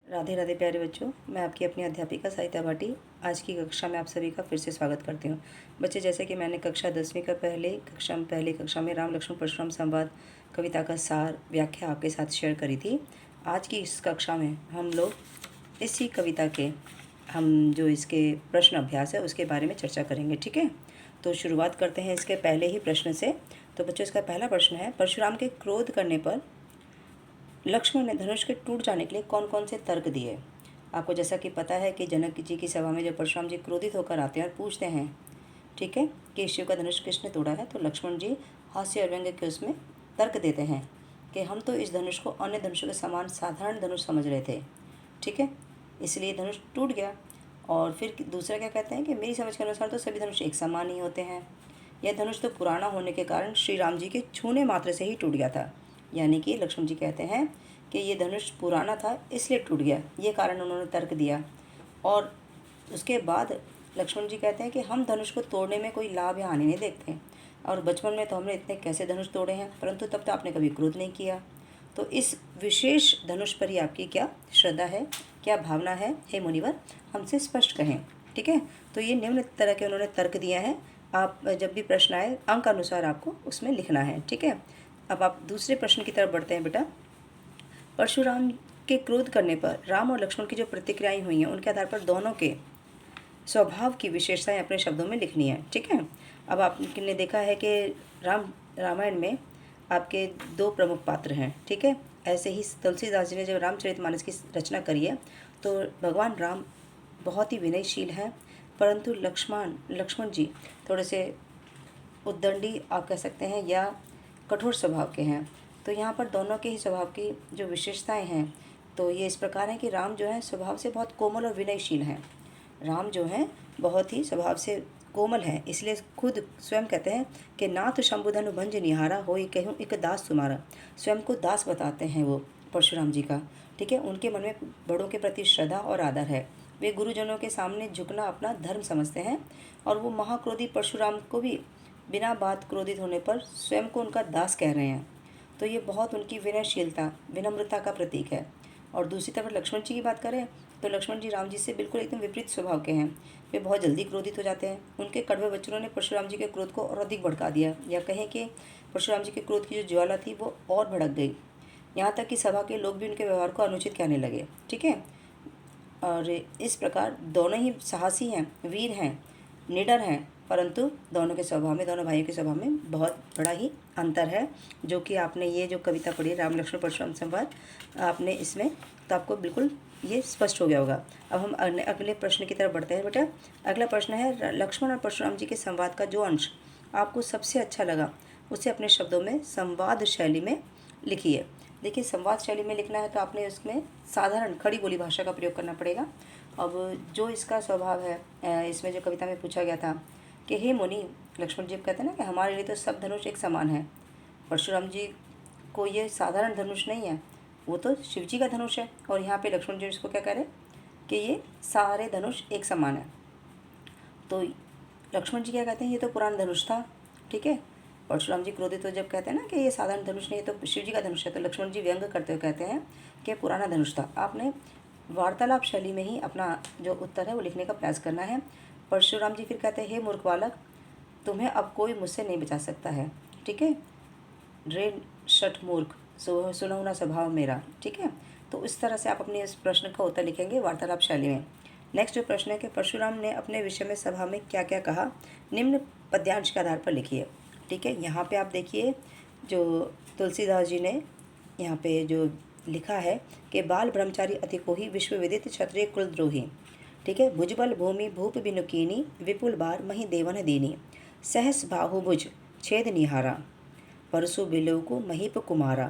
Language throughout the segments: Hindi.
राधे राधे प्यारे बच्चों, मैं आपकी अपनी अध्यापिका सरिता भाटी आज की कक्षा में आप सभी का फिर से स्वागत करती हूँ। बच्चे, जैसे कि मैंने कक्षा 10वीं का पहली कक्षा में राम लक्ष्मण परशुराम संवाद कविता का सार व्याख्या आपके साथ शेयर करी थी। आज की इस कक्षा में हम लोग इसी कविता के जो इसके प्रश्न अभ्यास है उसके बारे में चर्चा करेंगे। ठीक है, तो शुरुआत करते हैं इसके पहले ही प्रश्न से। तो बच्चों, इसका पहला प्रश्न है, परशुराम के क्रोध करने पर लक्ष्मण ने धनुष के टूट जाने के लिए कौन कौन से तर्क दिए। आपको जैसा कि पता है कि जनक जी की सभा में जब परशुराम जी क्रोधित होकर आते हैं और पूछते हैं, ठीक है, कि शिव का धनुष किसने तोड़ा है, तो लक्ष्मण जी हास्य और व्यंग्य के उसमें तर्क देते हैं कि हम तो इस धनुष को अन्य धनुषों के समान साधारण धनुष समझ रहे थे, ठीक है, इसलिए धनुष टूट गया। और फिर दूसरा क्या कहते हैं कि मेरी समझ के अनुसार तो सभी धनुष एक समान ही होते हैं। यह धनुष तो पुराना होने के कारण श्री राम जी के छूने मात्र से ही टूट गया था। यानी कि लक्ष्मण जी कहते हैं कि ये धनुष पुराना था इसलिए टूट गया, ये कारण उन्होंने तर्क दिया। और उसके बाद लक्ष्मण जी कहते हैं कि हम धनुष को तोड़ने में कोई लाभ या हानि नहीं देखते, और बचपन में तो हमने इतने कैसे धनुष तोड़े हैं, परंतु तब तो आपने कभी क्रोध नहीं किया। तो इस विशेष धनुष पर ही आपकी क्या श्रद्धा है, क्या भावना है, हे मुनिवर, हमसे स्पष्ट कहें। ठीक है, तो ये निम्न तरह के उन्होंने तर्क दिया है। आप जब भी प्रश्न आए अंक अनुसार आपको उसमें लिखना है। ठीक है, अब आप दूसरे प्रश्न की तरफ बढ़ते हैं बेटा। परशुराम के क्रोध करने पर राम और लक्ष्मण की जो प्रतिक्रियाएं हुई हैं उनके आधार पर दोनों के स्वभाव की विशेषताएं अपने शब्दों में लिखनी है। ठीक है, अब आपने देखा है कि रामायण में आपके दो प्रमुख पात्र हैं। ठीक है, ऐसे ही तुलसीदास जी ने जब रामचरितमानस की रचना करी है तो भगवान राम बहुत ही विनयशील हैं, परंतु लक्ष्मण जी थोड़े से उद्दंडी आप कह सकते हैं या कठोर स्वभाव के हैं। तो यहाँ पर दोनों के ही स्वभाव की जो विशेषताएं हैं तो ये इस प्रकार है कि राम जो है स्वभाव से बहुत कोमल और विनयशील हैं। राम जो हैं बहुत ही स्वभाव से कोमल है, इसलिए खुद स्वयं कहते हैं कि नाथ शंभुधनु भंज निहारा होई कहूँ एक दास तुम्हारा। स्वयं को दास बताते हैं वो परशुराम जी का। ठीक है, उनके मन में बड़ों के प्रति श्रद्धा और आदर है। वे गुरुजनों के सामने झुकना अपना धर्म समझते हैं, और वो महाक्रोधी परशुराम को भी बिना बात क्रोधित होने पर स्वयं को उनका दास कह रहे हैं। तो ये बहुत उनकी विनयशीलता, विनम्रता का प्रतीक है। और दूसरी तरफ लक्ष्मण जी की बात करें तो लक्ष्मण जी राम जी से बिल्कुल एकदम विपरीत स्वभाव के हैं। वे बहुत जल्दी क्रोधित हो जाते हैं। उनके कड़वे वचनों ने परशुराम जी के क्रोध को और अधिक भड़का दिया, या कहें कि परशुराम जी के क्रोध की जो ज्वाला थी वो और भड़क गई। यहाँ तक कि सभा के लोग भी उनके व्यवहार को अनुचित कहने लगे। ठीक है, और इस प्रकार दोनों ही साहसी हैं, वीर हैं, निडर हैं, परंतु दोनों के स्वभाव में, दोनों भाइयों के स्वभाव में बहुत बड़ा ही अंतर है, जो कि आपने ये जो कविता पढ़ी राम लक्ष्मण परशुराम संवाद, आपने इसमें तो आपको बिल्कुल ये स्पष्ट हो गया होगा। अब हम अगले प्रश्न की तरफ बढ़ते हैं बेटा। अगला प्रश्न है, लक्ष्मण और परशुराम जी के संवाद का जो अंश आपको सबसे अच्छा लगा उसे अपने शब्दों में संवाद शैली में लिखिए। देखिए, संवाद शैली में लिखना है तो आपने उसमें साधारण खड़ी बोली भाषा का प्रयोग करना पड़ेगा। अब जो इसका स्वभाव है, इसमें जो कविता में पूछा गया था कि हे मुनि, लक्ष्मण जी कहते हैं ना कि हमारे लिए तो सब धनुष एक समान है। परशुराम जी को ये साधारण धनुष नहीं है, वो तो शिव जी का धनुष है। और यहाँ पे लक्ष्मण जी इसको क्या कह रहे हैं कि ये सारे धनुष एक समान है। तो लक्ष्मण जी क्या कहते हैं, ये तो पुराना धनुष था। ठीक है, परशुराम जी क्रोधित तो जब कहते हैं ना कि ये साधारण धनुष नहीं है, तो शिव जी का धनुष है, तो लक्ष्मण जी व्यंग करते हुए कहते हैं कि पुराना धनुष था। आपने वार्तालाप शैली में ही अपना जो उत्तर है वो लिखने का प्रयास करना है। परशुराम जी फिर कहते हैं, हे मूर्ख बालक, तुम्हें अब कोई मुझसे नहीं बचा सकता है। ठीक है, रे शठ मूर्ख, सुनो ना स्वभाव मेरा। ठीक है, तो इस तरह से आप अपने इस प्रश्न का उत्तर लिखेंगे वार्तालाप शैली में। नेक्स्ट जो प्रश्न है कि परशुराम ने अपने विषय में सभा में क्या क्या कहा, निम्न पद्यांश के आधार पर लिखिए। ठीक है, यहाँ पे आप देखिए जो तुलसीदास जी ने यहाँ पे जो लिखा है कि बाल ब्रह्मचारी अति कोही विश्व विदित क्षत्रिय कुलद्रोही। ठीक है, भुजबल भूमि भूप बिनुकीनी विपुल बार मही देवन दीनी सहस बाहुभुज छेद निहारा परसु बिलो को महीप कुमारा।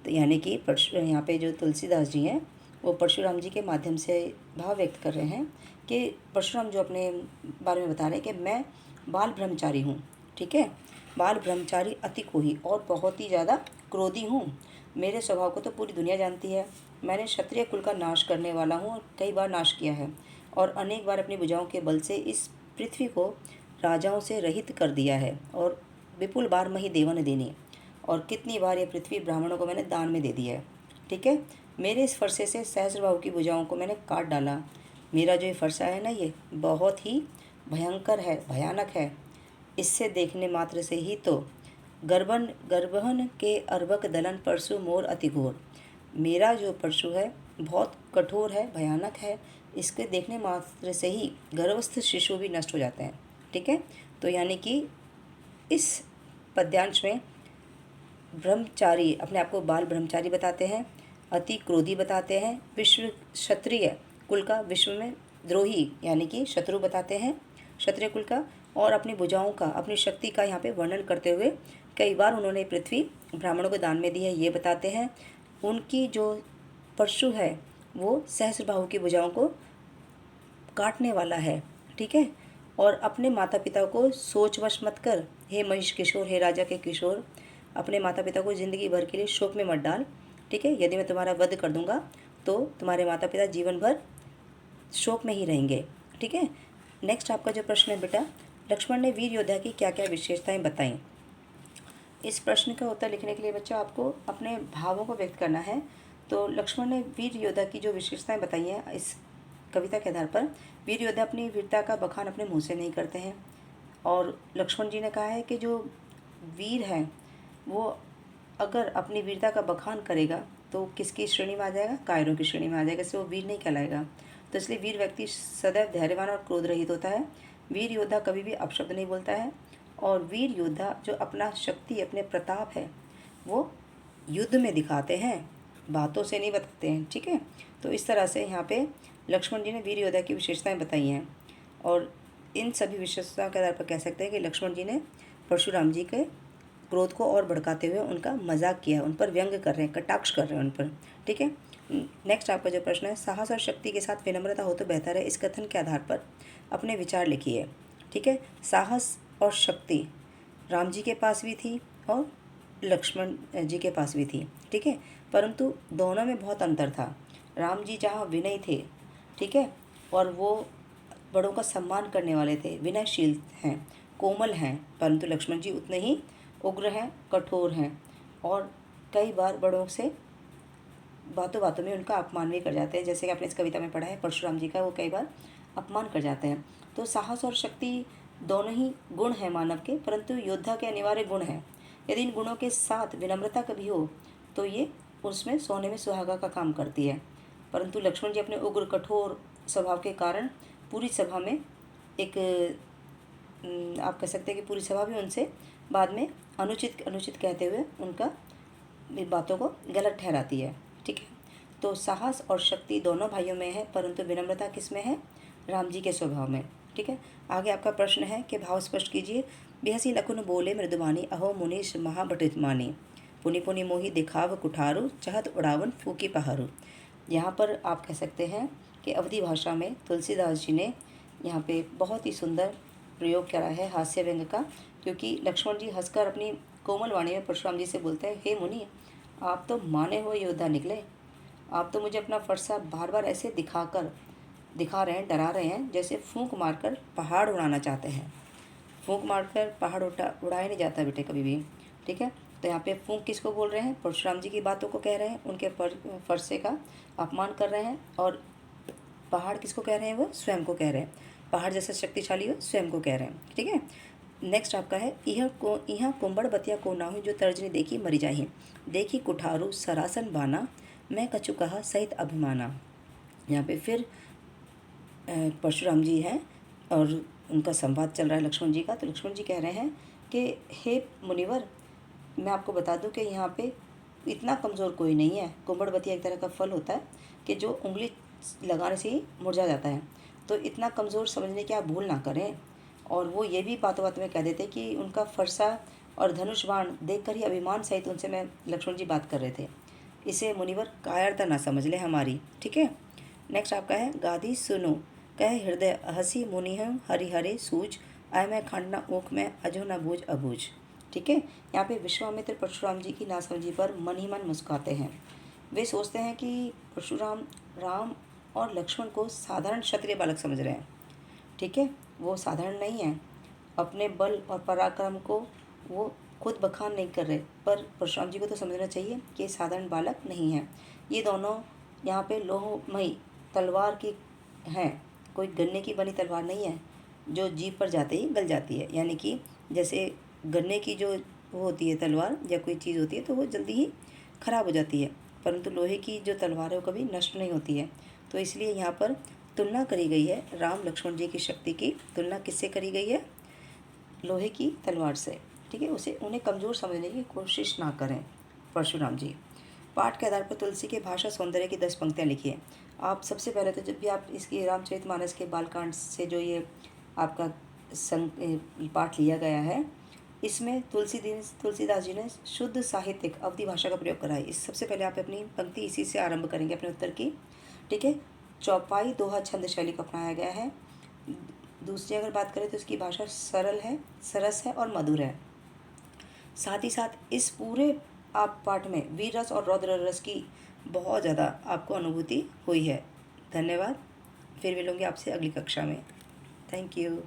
तो यानी कि यहाँ पे जो तुलसीदास जी हैं वो परशुराम जी के माध्यम से भाव व्यक्त कर रहे हैं कि परशुराम जो अपने बारे में बता रहे हैं कि मैं बाल ब्रह्मचारी हूँ। ठीक है, बाल ब्रह्मचारी अति कोही और बहुत ही ज़्यादा क्रोधी हूँ। मेरे स्वभाव को तो पूरी दुनिया जानती है। मैंने क्षत्रिय कुल का नाश करने वाला हूँ और कई बार नाश किया है, और अनेक बार अपनी भुजाओं के बल से इस पृथ्वी को राजाओं से रहित कर दिया है, और विपुल बार मही देवन देनी, और कितनी बार ये पृथ्वी ब्राह्मणों को मैंने दान में दे दी है। ठीक है, मेरे इस फरसे से सहस्रबाहु की भुजाओं को मैंने काट डाला। मेरा जो ये फरसा है ना, ये बहुत ही भयंकर है, भयानक है। इससे देखने मात्र से ही तो गर्भहन के अर्भक दलन परशु मोर अति घोर। मेरा जो परशु है बहुत कठोर है, भयानक है। इसके देखने मात्र से ही गर्भस्थ शिशु भी नष्ट हो जाते हैं। ठीक है, तो यानी कि इस पद्यांश में ब्रह्मचारी अपने आप को बाल ब्रह्मचारी बताते हैं, अति क्रोधी बताते हैं, विश्व क्षत्रिय कुल का विश्व में द्रोही यानी कि शत्रु बताते हैं क्षत्रिय कुल का, और अपनी भुजाओं का, अपनी शक्ति का यहाँ पे वर्णन करते हुए कई बार उन्होंने पृथ्वी ब्राह्मणों को दान में दी है, ये बताते हैं। उनकी जो परशु है वो सहस्रबाहु की भुजाओं को काटने वाला है। ठीक है, और अपने माता पिता को सोचवश मत कर, हे महिष किशोर, हे राजा के किशोर, अपने माता पिता को ज़िंदगी भर के लिए शोक में मत डाल। ठीक है, यदि मैं तुम्हारा वध कर दूंगा तो तुम्हारे माता पिता जीवन भर शोक में ही रहेंगे। ठीक है, नेक्स्ट आपका जो प्रश्न है बेटा, लक्ष्मण ने वीर योद्धा की क्या क्या विशेषताएं बताई। इस प्रश्न का उत्तर लिखने के लिए बच्चा आपको अपने भावों को व्यक्त करना है। तो लक्ष्मण ने वीर योद्धा की जो विशेषताएं बताई हैं इस कविता के आधार पर, वीर योद्धा अपनी वीरता का बखान अपने मुंह से नहीं करते हैं। और लक्ष्मण जी ने कहा है कि जो वीर है वो अगर अपनी वीरता का बखान करेगा तो किसकी श्रेणी में आ जाएगा, कायरों की श्रेणी में आ जाएगा, इससे वो वीर नहीं कहलाएगा। तो इसलिए वीर व्यक्ति सदैव धैर्यवान और क्रोध रहित होता है। वीर योद्धा कभी भी अपशब्द नहीं बोलता है। और वीर योद्धा जो अपना शक्ति, अपने प्रताप है वो युद्ध में दिखाते हैं, बातों से नहीं बताते हैं। ठीक है, तो इस तरह से यहाँ पे लक्ष्मण जी ने वीर योद्धा की विशेषताएं बताई हैं। और इन सभी विशेषताओं के आधार पर कह सकते हैं कि लक्ष्मण जी ने परशुराम जी के क्रोध को और भड़काते हुए उनका मजाक किया, उन पर व्यंग कर रहे हैं, कटाक्ष कर रहे हैं उन पर। ठीक है, नेक्स्ट आपका जो प्रश्न है, साहस और शक्ति के साथ विनम्रता हो तो बेहतर है, इस कथन के आधार पर अपने विचार लिखिए। ठीक है, साहस और शक्ति राम जी के पास भी थी और लक्ष्मण जी के पास भी थी। ठीक है, परंतु दोनों में बहुत अंतर था। राम जी जहाँ विनय थे, ठीक है, और वो बड़ों का सम्मान करने वाले थे, विनयशील हैं, कोमल हैं, परंतु लक्ष्मण जी उतने ही उग्र हैं, कठोर हैं, और कई बार बड़ों से बातों बातों में उनका अपमान भी कर जाते हैं। जैसे कि आपने इस कविता में पढ़ा है परशुराम जी का, वो कई बार अपमान कर जाते हैं। तो साहस और शक्ति दोनों ही गुण हैं मानव के, परंतु योद्धा के अनिवार्य गुण हैं। यदि इन गुणों के साथ विनम्रता कभी हो तो ये उसमें सोने में सुहागा का काम करती है। परंतु लक्ष्मण जी अपने उग्र कठोर स्वभाव के कारण पूरी सभा में एक आप कह सकते हैं कि पूरी सभा भी उनसे बाद में अनुचित अनुचित कहते हुए उनका बातों को गलत ठहराती है। ठीक है, तो साहस और शक्ति दोनों भाइयों में है, परंतु विनम्रता किस में है, राम जी के स्वभाव में। ठीक है, आगे आपका प्रश्न है कि भाव स्पष्ट कीजिए। बेहसी लखुन बोले मृदुबानी, अहो मुनीश महाबटित मानी, पुनि पुनि मोही दिखाव कुठारू, चहत उड़ावन फूकी पहारू। यहाँ पर आप कह सकते हैं कि अवधी भाषा में तुलसीदास जी ने यहाँ पे बहुत ही सुंदर प्रयोग करा है हास्य व्यंग का, क्योंकि लक्ष्मण जी हंसकर अपनी कोमल वाणी में परशुराम जी से बोलते हैं, हे मुनि, आप तो माने हुए योद्धा निकले, आप तो मुझे अपना फरसा बार बार ऐसे दिखा रहे हैं, डरा रहे हैं, जैसे फूंक मारकर पहाड़ उड़ाना चाहते हैं। फूंक मारकर पहाड़ उड़ाया नहीं जाता बेटे कभी भी। ठीक है, तो यहाँ पे फूंक किसको बोल रहे हैं, परशुराम जी की बातों को कह रहे हैं, उनके फरसे का अपमान कर रहे हैं। और पहाड़ किसको कह रहे हैं, वो स्वयं को कह रहे हैं, पहाड़ जैसा शक्तिशाली हो स्वयं को कह रहे हैं। ठीक है, नेक्स्ट आपका है, यह कुंबड़ बतिया को नाहु, जो तर्जनी देखी मरी जाही, देखी कुठारू सरासन बाना, मैं कछु कहा सहित अभिमाना। यहाँ पे फिर परशुराम जी हैं और उनका संवाद चल रहा है लक्ष्मण जी का। तो लक्ष्मण जी कह रहे हैं कि हे मुनिवर, मैं आपको बता दूं कि यहाँ पे इतना कमज़ोर कोई नहीं है। कुंबड़ बतिया एक तरह का फल होता है कि जो उंगली लगाने से ही मुरझा जाता है, तो इतना कमज़ोर समझने की आप भूल ना करें। और वो ये भी बातों बातों में कह देते कि उनका फरसा और धनुष बाण देखकर ही अभिमान सहित उनसे मैं लक्ष्मण जी बात कर रहे थे, इसे मुनिवर कायरता ना समझ ले हमारी। ठीक है, नेक्स्ट आपका है, गाधी सुनो कह हृदय हसी मुनि हरिहरे सूझ, आय मैं खांडना ऊख में अजो न बूझ अबूझ। ठीक है, यहाँ पे विश्वामित्र परशुराम जी की नासमझी पर मन ही मन मुस्कुराते हैं। वे सोचते हैं कि परशुराम राम और लक्ष्मण को साधारण क्षत्रिय बालक समझ रहे हैं। ठीक है, वो साधारण नहीं है, अपने बल और पराक्रम को वो खुद बखान नहीं कर रहे, पर परशुराम जी को तो समझना चाहिए कि ये साधारण बालक नहीं है। ये दोनों यहाँ पे लोहमयी तलवार की हैं, कोई गन्ने की बनी तलवार नहीं है जो जीभ पर जाते ही गल जाती है। यानी कि जैसे गन्ने की जो वो होती है तलवार या कोई चीज़ होती है तो वो जल्दी ही खराब हो जाती है, परंतु लोहे की जो तलवार है वो कभी नष्ट नहीं होती है। तो इसलिए यहाँ पर तुलना करी गई है, राम लक्ष्मण जी की शक्ति की तुलना किससे करी गई है? लोहे की तलवार से। ठीक है, उसे उन्हें कमज़ोर समझने की कोशिश ना करें परशुराम जी। पाठ के आधार पर तुलसी के भाषा सौंदर्य की 10 पंक्तियाँ लिखिए। आप सबसे पहले तो जब भी आप इसकी रामचरितमानस के बालकांड से जो ये आपका पाठ लिया गया है, इसमें तुलसीदास जी ने शुद्ध साहित्यिक अवधि भाषा का प्रयोग करा है। इस सबसे पहले आप अपनी पंक्ति इसी से आरंभ करेंगे अपने उत्तर की। ठीक है, चौपाई दोहा छंद शैली को अपनाया गया है। दूसरी अगर बात करें तो इसकी भाषा सरल है, सरस है और मधुर है। साथ ही साथ इस पूरे आप पाठ में वीर रस और रौद्र रस की बहुत ज़्यादा आपको अनुभूति हुई है। धन्यवाद। फिर मिलूँगी आपसे अगली कक्षा में। Thank you.